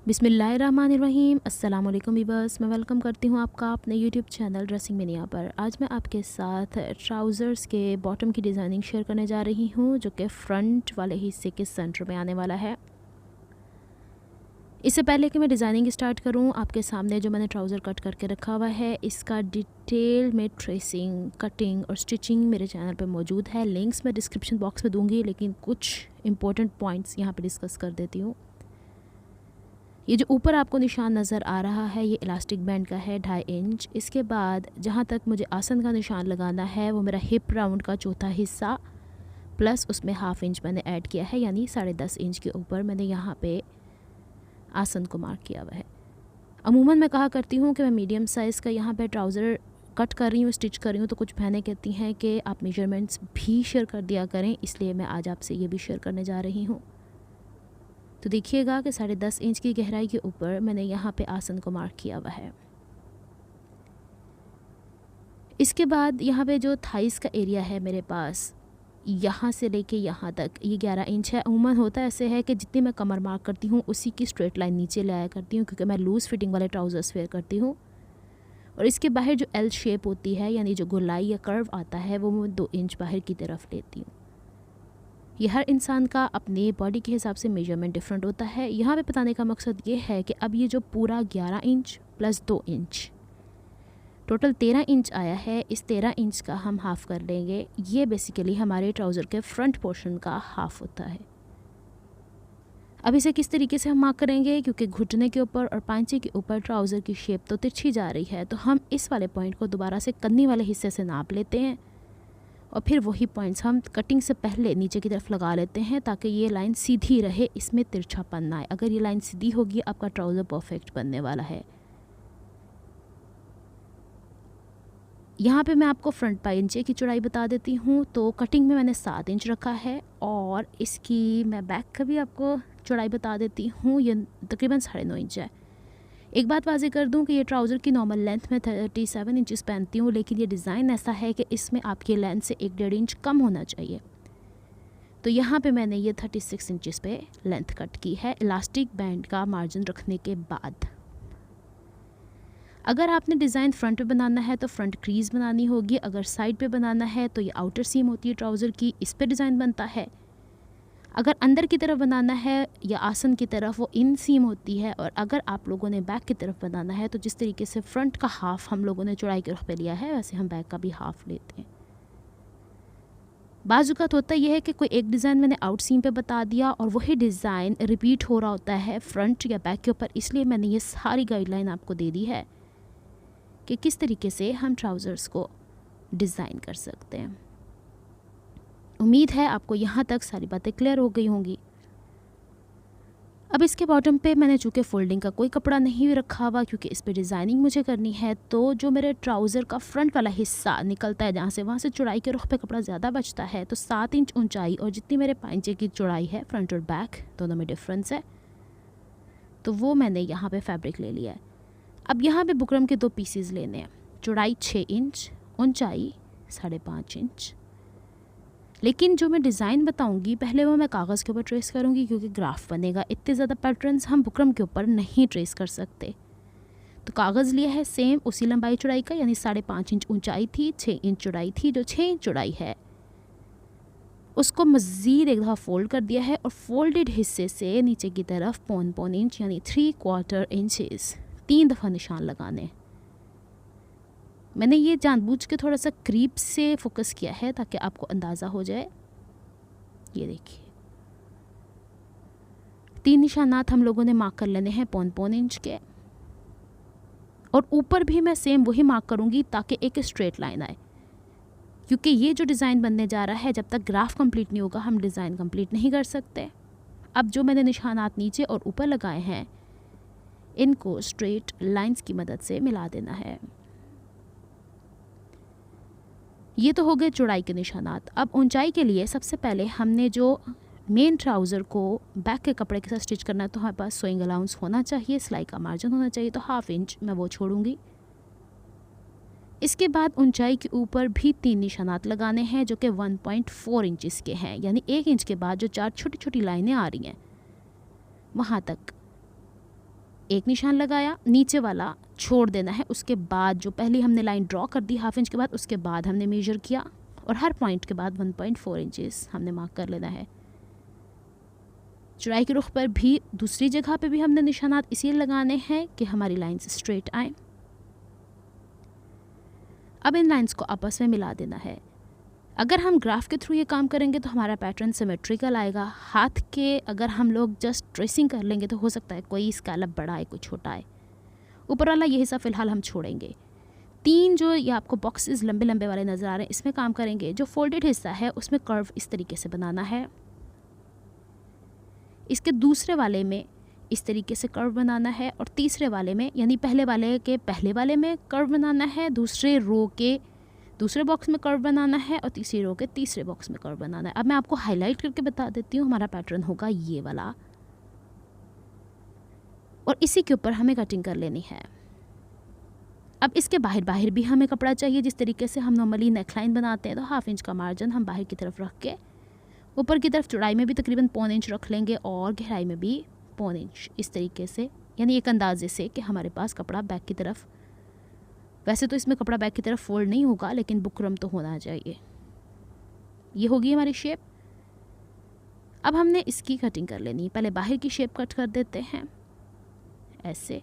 बिस्मिल्लाहिर्रहमानिर्रहीम। अस्सलाम वालेकुम वीवर्स, मैं वेलकम करती हूँ आपका अपने यूट्यूब चैनल ड्रेसिंग मिनिया पर। आज मैं आपके साथ ट्राउज़र्स के बॉटम की डिज़ाइनिंग शेयर करने जा रही हूँ, जो कि फ़्रंट वाले हिस्से के सेंटर में आने वाला है। इससे पहले कि मैं डिज़ाइनिंग स्टार्ट करूँ, आपके सामने जो मैंने ट्राउज़र कट करके रखा हुआ है, इसका डिटेल में ट्रेसिंग, कटिंग और स्टिचिंग मेरे चैनल पर मौजूद है। लिंक्स मैं डिस्क्रिप्शन बॉक्स में दूँगी, लेकिन कुछ इंपॉर्टेंट पॉइंट्स यहाँ पर डिस्कस कर देती हूँ। ये जो ऊपर आपको निशान नज़र आ रहा है, ये इलास्टिक बैंड का है 2.5 इंच। इसके बाद जहाँ तक मुझे आसन का निशान लगाना है, वो मेरा हिप राउंड का चौथा हिस्सा प्लस उसमें 1/2 इंच मैंने ऐड किया है, यानी 10.5 इंच के ऊपर मैंने यहाँ पे आसन को मार्क किया हुआ है। अमूमन मैं कहा करती हूँ कि मैं मीडियम साइज़ का यहाँ पे ट्राउज़र कट कर रही हूँ, स्टिच कर रही हूँ, तो कुछ बहनें कहती हैं कि आप मेजरमेंट्स भी शेयर कर दिया करें, इसलिए मैं आज आपसे ये भी शेयर करने जा रही हूँ। तो देखिएगा कि 10.5 इंच की गहराई के ऊपर मैंने यहाँ पे आसन को मार्क किया हुआ है। इसके बाद यहाँ पे जो थाइस का एरिया है मेरे पास, यहाँ से लेके यहाँ तक ये 11 इंच है। अमूमन होता ऐसे है कि जितनी मैं कमर मार्क करती हूँ उसी की स्ट्रेट लाइन नीचे ले आया करती हूँ, क्योंकि मैं लूज़ फिटिंग वाले ट्राउज़र्स वेयर करती हूँ। और इसके बाहर जो एल शेप होती है, यानी जो गोलाई या कर्व आता है, वो मैं 2 इंच बाहर की तरफ लेती हूँ। ये हर इंसान का अपने बॉडी के हिसाब से मेजरमेंट डिफरेंट होता है। यहाँ पे बताने का मकसद ये है कि अब ये जो पूरा 11 inch plus 2 inch total 13 inch आया है, इस 13 इंच का हम हाफ़ कर लेंगे। ये बेसिकली हमारे ट्राउज़र के फ्रंट पोर्शन का हाफ़ होता है। अब इसे किस तरीके से हम मार्क करेंगे, क्योंकि घुटने के ऊपर और पांचे के ऊपर ट्राउज़र की शेप तो तिरछी जा रही है, तो हम इस वाले पॉइंट को दोबारा से कन्नी वाले हिस्से से नाप लेते हैं और फिर वही पॉइंट्स हम कटिंग से पहले नीचे की तरफ लगा लेते हैं, ताकि ये लाइन सीधी रहे, इसमें तिरछापन ना आए। अगर ये लाइन सीधी होगी, आपका ट्राउज़र परफेक्ट बनने वाला है। यहाँ पे मैं आपको फ्रंट पाइंचे की चौड़ाई बता देती हूँ। तो कटिंग में मैंने 7 इंच रखा है, और इसकी मैं बैक का भी आपको चौड़ाई बता देती हूँ। ये तकरीबन 9.5 इंच है। एक बात वाज़े कर दूं कि ये ट्राउज़र की नॉर्मल लेंथ में 37 इंचज़ पहनती हूँ, लेकिन ये डिज़ाइन ऐसा है कि इसमें आपकी लेंथ से 1-1.5 इंच कम होना चाहिए। तो यहाँ पे मैंने ये 36 इंचज़ पे लेंथ कट की है, इलास्टिक बैंड का मार्जिन रखने के बाद। अगर आपने डिज़ाइन फ्रंट पे बनाना है तो फ्रंट क्रीज़ बनानी होगी। अगर साइड पे बनाना है तो ये आउटर सीम होती है ट्राउज़र की, इस पर डिज़ाइन बनता है। अगर अंदर की तरफ बनाना है या आसन की तरफ, वो इन सीम होती है। और अगर आप लोगों ने बैक की तरफ बनाना है, तो जिस तरीके से फ्रंट का हाफ़ हम लोगों ने चौड़ाई के रुख पे लिया है, वैसे हम बैक का भी हाफ़ लेते हैं। बाज़ होता यह है कि कोई एक डिज़ाइन मैंने आउट सीम पे बता दिया और वही डिज़ाइन रिपीट हो रहा होता है फ्रंट या बैक के ऊपर, इसलिए मैंने ये सारी गाइडलाइन आपको दे दी है कि किस तरीके से हम ट्राउज़र्स को डिज़ाइन कर सकते हैं। उम्मीद है आपको यहाँ तक सारी बातें क्लियर हो गई होंगी। अब इसके बॉटम पे मैंने चूँकि फोल्डिंग का कोई कपड़ा नहीं रखा हुआ, क्योंकि इस पे डिज़ाइनिंग मुझे करनी है, तो जो मेरे ट्राउज़र का फ्रंट वाला हिस्सा निकलता है जहाँ से, वहाँ से चौड़ाई के रुख पे कपड़ा ज़्यादा बचता है। तो 7 इंच ऊंचाई और जितनी मेरे पांचे की चौड़ाई है, फ्रंट और बैक दोनों में डिफरेंस है, तो वो मैंने यहाँ पर फैब्रिक ले लिया है। अब यहाँ पर बुकरम के 2 पीसेज लेने हैं। चौड़ाई 6 इंच, ऊंचाई 5.5 इंच। लेकिन जो मैं डिज़ाइन बताऊंगी पहले वो मैं कागज़ के ऊपर ट्रेस करूंगी, क्योंकि ग्राफ बनेगा। इतने ज़्यादा पैटर्न्स हम बुकरम के ऊपर नहीं ट्रेस कर सकते। तो कागज़ लिया है सेम उसी लंबाई चौड़ाई का, यानी 5.5 इंच ऊंचाई थी, 6 इंच चौड़ाई थी। जो 6 इंच चौड़ाई है उसको मज़ीद एक दफ़ा फोल्ड कर दिया है, और फोल्डेड हिस्से से नीचे की तरफ 1.25 इंच यानी 3/4 इंचेस 3 दफ़ा निशान लगाने। मैंने ये जानबूझ के थोड़ा सा क्रीप से फोकस किया है ताकि आपको अंदाज़ा हो जाए। ये देखिए 3 निशानात हम लोगों ने मार्क कर लेने हैं 1.25 इंच के, और ऊपर भी मैं सेम वही मार्क करूँगी ताकि एक स्ट्रेट लाइन आए, क्योंकि ये जो डिज़ाइन बनने जा रहा है, जब तक ग्राफ कंप्लीट नहीं होगा हम डिज़ाइन कंप्लीट नहीं कर सकते। अब जो मैंने निशानात नीचे और ऊपर लगाए हैं, इनको स्ट्रेट लाइंस की मदद से मिला देना है। ये तो हो गए चौड़ाई के निशानात। अब ऊंचाई के लिए सबसे पहले हमने जो मेन ट्राउज़र को बैक के कपड़े के साथ स्टिच करना है, तो हमारे पास सोइंग अलाउंस होना चाहिए, सिलाई का मार्जिन होना चाहिए। तो 1/2 इंच मैं वो छोड़ूंगी। इसके बाद ऊंचाई के ऊपर भी 3 निशानात लगाने हैं, जो कि 1.4 इंचज़ के हैं, यानी 1 इंच के बाद जो 4 छोटी छोटी लाइनें आ रही हैं वहाँ तक एक निशान लगाया, नीचे वाला छोड़ देना है। उसके बाद जो पहले हमने लाइन ड्रॉ कर दी हाफ इंच के बाद, उसके बाद हमने मेजर किया और हर पॉइंट के बाद 1.4 इंचेस हमने मार्क कर लेना है। चौड़ाई के रुख पर भी दूसरी जगह पे भी हमने निशानात इसलिए लगाने हैं कि हमारी लाइंस स्ट्रेट आए। अब इन लाइंस को आपस में मिला देना है। अगर हम ग्राफ के थ्रू ये काम करेंगे तो हमारा पैटर्न सिमेट्रिकल आएगा। हाथ के अगर हम लोग जस्ट ट्रेसिंग कर लेंगे तो हो सकता है कोई स्कैलप बड़ा है, कोई छोटा है। ऊपर वाला ये हिस्सा फ़िलहाल हम छोड़ेंगे। 3 जो ये आपको बॉक्सेस लंबे लंबे वाले नज़र आ रहे हैं, इसमें काम करेंगे। जो फोल्डेड हिस्सा है उसमें कर्व इस तरीके से बनाना है। इसके दूसरे वाले में इस तरीके से कर्व बनाना है और तीसरे वाले में यानी पहले वाले के पहले वाले में कर्व बनाना है, दूसरे रो के दूसरे बॉक्स में कर्व बनाना है और तीसरी रो के तीसरे बॉक्स में कर्व बनाना है। अब मैं आपको हाईलाइट करके बता देती हूँ। हमारा पैटर्न होगा ये वाला और इसी के ऊपर हमें कटिंग कर लेनी है। अब इसके बाहर बाहर भी हमें कपड़ा चाहिए। जिस तरीके से हम नॉर्मली नेकलाइन बनाते हैं तो हाफ इंच का मार्जिन हम बाहर की तरफ रख के ऊपर की तरफ चौड़ाई में भी तकरीबन 1.25 इंच रख लेंगे और गहराई में भी 1.25 इंच, इस तरीके से, यानी एक अंदाजे से कि हमारे पास कपड़ा बैक की तरफ, वैसे तो इसमें कपड़ा बैक की तरफ फोल्ड नहीं होगा लेकिन बुकरम तो होना चाहिए। ये होगी हमारी शेप। अब हमने इसकी कटिंग कर लेनी है। पहले बाहर की शेप कट कर देते हैं ऐसे।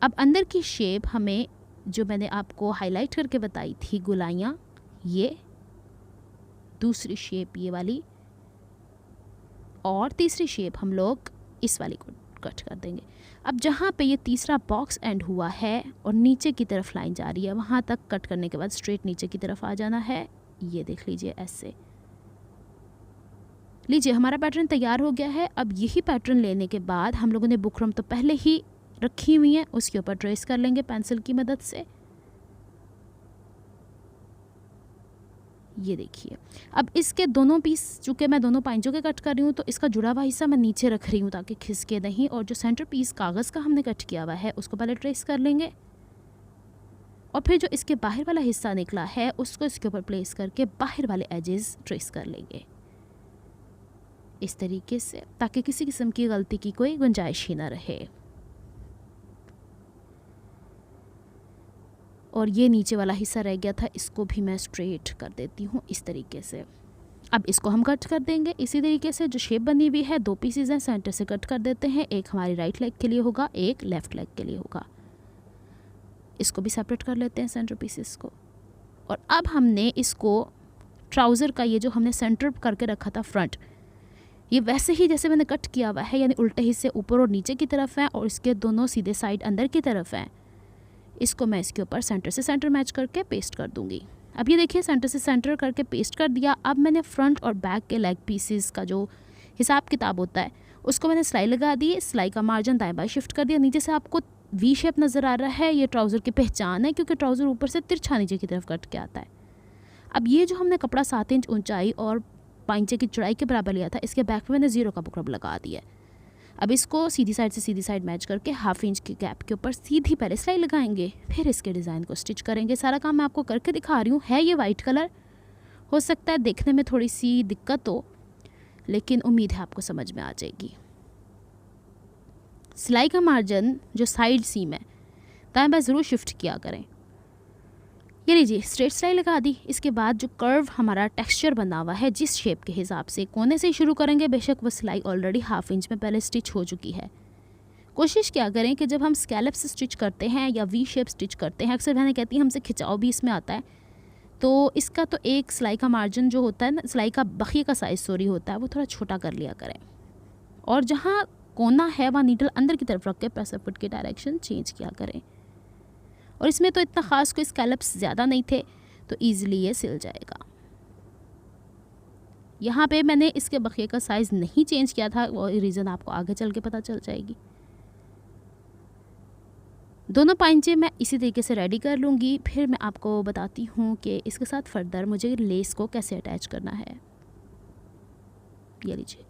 अब अंदर की शेप हमें, जो मैंने आपको हाईलाइट करके बताई थी गोलाइयाँ, ये दूसरी शेप ये वाली और तीसरी शेप हम लोग इस वाली को कट कर देंगे। अब जहाँ पे ये तीसरा बॉक्स एंड हुआ है और नीचे की तरफ लाइन जा रही है, वहाँ तक कट करने के बाद स्ट्रेट नीचे की तरफ आ जाना है। ये देख लीजिए ऐसे। लीजिए हमारा पैटर्न तैयार हो गया है। अब यही पैटर्न लेने के बाद हम लोगों ने बुकरम तो पहले ही रखी हुई है, उसके ऊपर ट्रेस कर लेंगे पेंसिल की मदद से। ये देखिए। अब इसके दोनों पीस, चूँकि मैं दोनों पाइंचों के कट कर रही हूँ तो इसका जुड़ा हुआ हिस्सा मैं नीचे रख रही हूँ ताकि खिसके नहीं। और जो सेंटर पीस कागज़ का हमने कट किया हुआ है उसको पहले ट्रेस कर लेंगे और फिर जो इसके बाहर वाला हिस्सा निकला है उसको इसके ऊपर प्लेस करके बाहर वाले एजेस ट्रेस कर लेंगे इस तरीके से, ताकि किसी किस्म की गलती की कोई गुंजाइश ही ना रहे। और ये नीचे वाला हिस्सा रह गया था, इसको भी मैं स्ट्रेट कर देती हूँ इस तरीके से। अब इसको हम कट कर देंगे इसी तरीके से। जो शेप बनी हुई है, 2 पीसेज हैं, सेंटर से कट कर देते हैं। एक हमारी राइट लेग के लिए होगा, एक लेफ़्ट लेग के लिए होगा। इसको भी सेपरेट कर लेते हैं सेंटर पीसेस को। और अब हमने इसको ट्राउज़र का ये जो हमने सेंटर करके रखा था फ्रंट, ये वैसे ही जैसे मैंने कट किया हुआ है, यानी उल्टे हिस्से ऊपर और नीचे की तरफ हैं और इसके दोनों सीधे साइड अंदर की तरफ हैं। इसको मैं इसके ऊपर सेंटर से सेंटर मैच करके पेस्ट कर दूंगी। अब ये देखिए सेंटर से सेंटर करके पेस्ट कर दिया। अब मैंने फ्रंट और बैक के लेग पीसेस का जो हिसाब किताब होता है उसको मैंने सिलाई लगा दी। सिलाई का मार्जिन दाएं बाएं शिफ्ट कर दिया। नीचे से आपको वी शेप नज़र आ रहा है, ये ट्राउज़र की पहचान है क्योंकि ट्राउज़र ऊपर से तिरछा नीचे की तरफ कट के आता है। अब ये जो हमने कपड़ा 7 इंच ऊंचाई और 5 इंच की चौड़ाई के बराबर लिया था, इसके बैक पे मैंने 0 का बुकरम लगा दिया है। अब इसको सीधी साइड से सीधी साइड मैच करके हाफ इंच के गैप के ऊपर सीधी पहले सिलाई लगाएंगे, फिर इसके डिज़ाइन को स्टिच करेंगे। सारा काम मैं आपको करके दिखा रही हूँ। है ये वाइट कलर, हो सकता है देखने में थोड़ी सी दिक्कत हो, लेकिन उम्मीद है आपको समझ में आ जाएगी। सिलाई का मार्जिन जो साइड सीम है दाएं बाएं ज़रूर शिफ्ट किया करें। ये लीजिए स्ट्रेट सिलाई लगा दी। इसके बाद जो कर्व हमारा टेक्सचर बना हुआ है, जिस शेप के हिसाब से कोने से शुरू करेंगे, बेशक वो सिलाई ऑलरेडी हाफ इंच में पहले स्टिच हो चुकी है। कोशिश क्या करें कि जब हम स्कैलप से स्टिच करते हैं या वी शेप स्टिच करते हैं, अक्सर बहनें कहती हैं हमसे खिंचाव भी इसमें आता है, तो इसका तो एक सिलाई का मार्जिन जो होता है ना, सिलाई का बखिए का साइज़ सॉरी होता है, वो थोड़ा छोटा कर लिया करें। और जहाँ कोना है वहाँ नीडल अंदर की तरफ रख के प्रेसर फुट की डायरेक्शन चेंज किया करें। और इसमें तो इतना ख़ास कोई स्कैलप्स ज़्यादा नहीं थे तो ईज़िली ये सिल जाएगा। यहाँ पे मैंने इसके बखिए का साइज़ नहीं चेंज किया था, वो रीज़न आपको आगे चल के पता चल जाएगी। दोनों पाइंचे मैं इसी तरीके से रेडी कर लूँगी। फिर मैं आपको बताती हूँ कि इसके साथ फर्दर मुझे लेस को कैसे अटैच करना है। ये लीजिए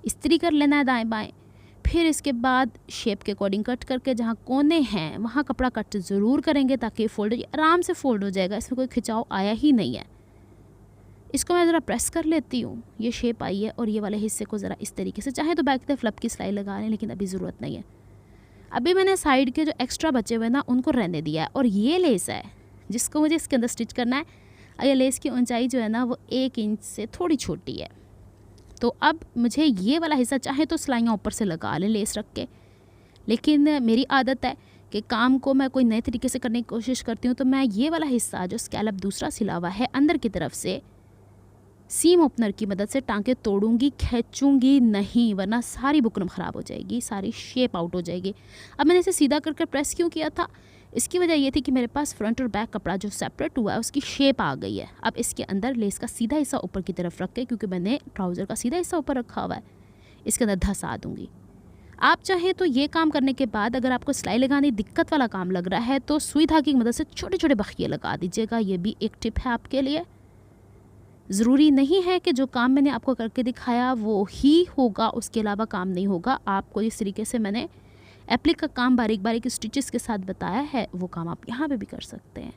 इस्त्री कर लेना है दाएं बाएं। फिर इसके बाद शेप के अकॉर्डिंग कट करके जहाँ कोने हैं वहाँ कपड़ा कट ज़रूर करेंगे ताकि फोल्ड आराम से फोल्ड हो जाएगा। इसमें कोई खिंचाव आया ही नहीं है। इसको मैं ज़रा प्रेस कर लेती हूँ, ये शेप आई है, और ये वाले हिस्से को ज़रा इस तरीके से, चाहे तो बैक की तरफ फ्लप की सिलाई लगा लें, लेकिन अभी ज़रूरत नहीं है। अभी मैंने साइड के जो एक्स्ट्रा बचे हुए ना उनको रहने दिया है, और ये लेस है जिसको मुझे इसके अंदर स्टिच करना है। ये लेस की ऊंचाई जो है ना वो 1 इंच से थोड़ी छोटी है। तो अब मुझे ये वाला हिस्सा, चाहे तो सिलाइयाँ ऊपर से लगा लें लेस रख के, लेकिन मेरी आदत है कि काम को मैं कोई नए तरीके से करने की कोशिश करती हूँ, तो मैं ये वाला हिस्सा जो स्कैलप दूसरा सिला हुआ है अंदर की तरफ से सीम ओपनर की मदद से टांके तोड़ूंगी, खींचूंगी नहीं, वरना सारी बुकरम ख़राब हो जाएगी, सारी शेप आउट हो जाएगी। अब मैंने इसे सीधा करके प्रेस क्यों किया था, इसकी वजह ये थी कि मेरे पास फ्रंट और बैक कपड़ा जो सेपरेट हुआ है उसकी शेप आ गई है। अब इसके अंदर लेस का सीधा हिस्सा ऊपर की तरफ रख के, क्योंकि मैंने ट्राउज़र का सीधा हिस्सा ऊपर रखा हुआ है, इसके अंदर धंसा दूँगी। आप चाहें तो ये काम करने के बाद अगर आपको सिलाई लगाने दिक्कत वाला काम लग रहा है तो सुई धागे की मदद से छोटे छोटे बखिए लगा दीजिएगा। ये भी एक टिप है आपके लिए। ज़रूरी नहीं है कि जो काम मैंने आपको करके दिखाया वो ही होगा, उसके अलावा काम नहीं होगा। आपको इस तरीके से मैंने एप्लिक का काम बारीक बारीक स्टिचेस के साथ बताया है, वो काम आप यहाँ पे भी कर सकते हैं,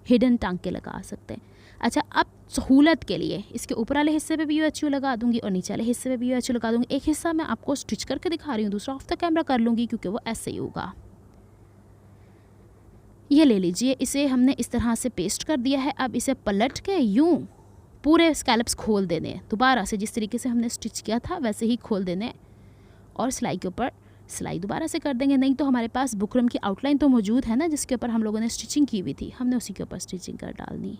हिडन टांके लगा सकते हैं। अच्छा, अब सहूलत के लिए इसके ऊपर वाले हिस्से पे भी UHU लगा दूंगी और नीचे वाले हिस्से पे भी UHU लगा दूंगी। एक हिस्सा मैं आपको स्टिच करके दिखा रही हूँ, दूसरा ऑफ द कैमरा कर लूँगी क्योंकि वो ऐसे ही होगा। ये ले लीजिए, इसे हमने इस तरह से पेस्ट कर दिया है। अब इसे पलट के यूँ पूरे स्कैलप्स खोल देने हैं, दोबारा से जिस तरीके से हमने स्टिच किया था वैसे ही खोल देने, और सिलाई के ऊपर सिलाई दोबारा से कर देंगे। नहीं तो हमारे पास बुकरम की आउटलाइन तो मौजूद है ना जिसके ऊपर हम लोगों ने स्टिचिंग की हुई थी, हमने उसी के ऊपर स्टिचिंग कर डालनी।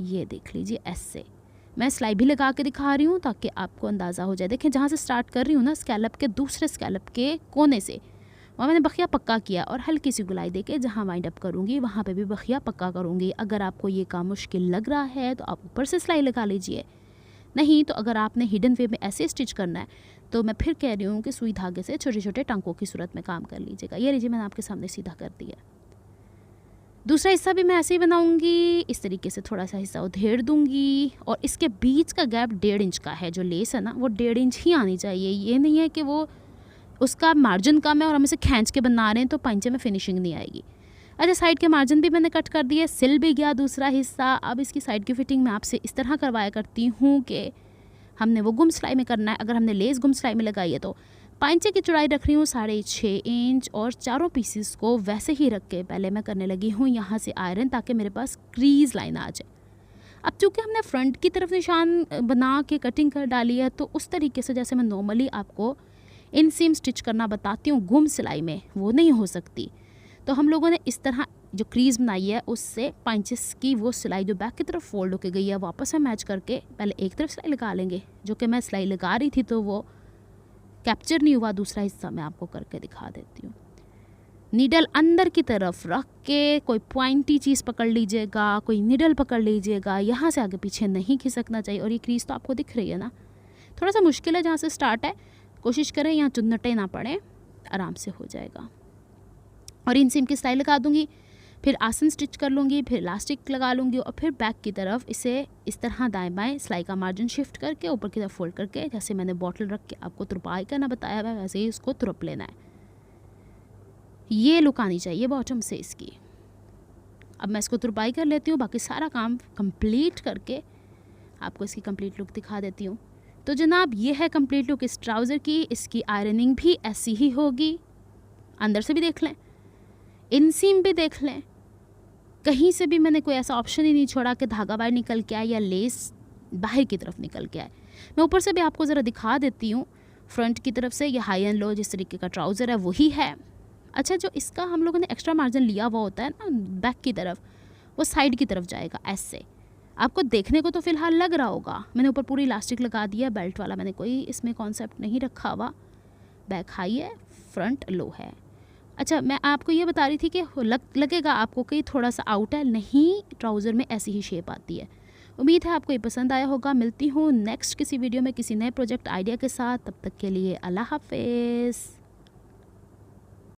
ये देख लीजिए, ऐसे मैं सिलाई भी लगा के दिखा रही हूँ ताकि आपको अंदाज़ा हो जाए। देखें, जहाँ से स्टार्ट कर रही हूँ ना स्कैलप के दूसरे स्कैलप के कोने से, वहाँ मैंने बखिया पक्का किया और हल्की सी गुलाई देके जहाँ वाइंड अप करूँगी वहाँ पे भी बखिया पक्का करूँगी। अगर आपको ये काम मुश्किल लग रहा है तो आप ऊपर से सिलाई लगा लीजिए, नहीं तो अगर आपने हिडन वे में ऐसे स्टिच करना है तो मैं फिर कह रही हूँ कि सुई धागे से छोटे छोटे टांकों की सूरत में काम कर लीजिएगा। ये लीजिए, मैंने आपके सामने सीधा कर दिया। दूसरा हिस्सा भी मैं ऐसे ही बनाऊंगी, इस तरीके से थोड़ा सा हिस्सा उधेड़ दूंगी, और इसके बीच का गैप 1.5 इंच का है। जो लेस है ना वो 1.5 इंच ही आनी चाहिए। ये नहीं है कि वो उसका मार्जिन कम है और हम इसे खींच के बना रहे हैं तो पंचे में फिनिशिंग नहीं आएगी। अच्छा, साइड के मार्जिन भी मैंने कट कर दिए, सिल भी गया दूसरा हिस्सा। अब इसकी साइड की फिटिंग मैं आपसे इस तरह करवाया करती हूँ कि हमने वो गुम सिलाई में करना है। अगर हमने लेस गुम सिलाई में लगाई है तो पांचे की चौड़ाई रख रही हूँ 6.5 इंच, और चारों पीसीस को वैसे ही रख के पहले मैं करने लगी हूँ यहाँ से आयरन, ताकि मेरे पास क्रीज लाइन आ जाए। अब चूँकि हमने फ्रंट की तरफ निशान बना के कटिंग कर डाली है तो उस तरीके से जैसे मैं नॉर्मली आपको इन सीम स्टिच करना बताती हूँ गुम सिलाई में, वो नहीं हो सकती। तो हम लोगों ने इस तरह जो क्रीज बनाई है उससे पंचेस की वो सिलाई जो बैक की तरफ फोल्ड होके गई है वापस में मैच करके पहले एक तरफ सिलाई लगा लेंगे। जो कि मैं सिलाई लगा रही थी तो वो कैप्चर नहीं हुआ, दूसरा हिस्सा मैं आपको करके दिखा देती हूँ। नीडल अंदर की तरफ रख के कोई पॉइंटी चीज़ पकड़ लीजिएगा, कोई नीडल पकड़ लीजिएगा, यहाँ से आगे पीछे नहीं खिसकना चाहिए। और ये क्रीज तो आपको दिख रही है ना, थोड़ा सा मुश्किल है जहाँ से स्टार्ट है, कोशिश करें यहाँ चुन्नटे ना पड़े, आराम से हो जाएगा। और इन सीम की सिलाई लगा दूँगी, फिर आसन स्टिच कर लूँगी, फिर इलास्टिक लगा लूँगी, और फिर बैक की तरफ इसे इस तरह दाएं बाएं सिलाई का मार्जिन शिफ्ट करके ऊपर की तरफ फोल्ड करके, जैसे मैंने बॉटल रख के आपको तुरपाई करना बताया हुआ है वैसे ही इसको तुरप लेना है। ये लुक आनी चाहिए बॉटम से इसकी। अब मैं इसको तुरपाई कर लेती हूँ, बाकी सारा काम कंप्लीट करके आपको इसकी कंप्लीट लुक दिखा देती हूँ। तो जनाब, ये है कंप्लीट लुक इस ट्राउज़र की। इसकी आयरनिंग भी ऐसी ही होगी, अंदर से भी देख लें, इनसीम भी देख लें, कहीं से भी मैंने कोई ऐसा ऑप्शन ही नहीं छोड़ा कि धागा बाहर निकल के आए या लेस बाहर की तरफ निकल के आए। मैं ऊपर से भी आपको ज़रा दिखा देती हूँ। फ्रंट की तरफ से ये हाई एंड लो जिस तरीके का ट्राउज़र है वही है। अच्छा, जो इसका हम लोगों ने एक्स्ट्रा मार्जिन लिया हुआ होता है ना बैक की तरफ, वो साइड की तरफ जाएगा ऐसे। आपको देखने को तो फ़िलहाल लग रहा होगा, मैंने ऊपर पूरी इलास्टिक लगा दिया बेल्ट वाला, मैंने कोई इसमें कॉन्सेप्ट नहीं रखा हुआ। बैक हाई है, फ्रंट लो है। अच्छा, मैं आपको ये बता रही थी कि लगेगा आपको कि थोड़ा सा आउट है, नहीं, ट्राउज़र में ऐसी ही शेप आती है। उम्मीद है आपको ये पसंद आया होगा। मिलती हूँ नेक्स्ट किसी वीडियो में किसी नए प्रोजेक्ट आइडिया के साथ। तब तक के लिए अल्लाह हाफ़िज़।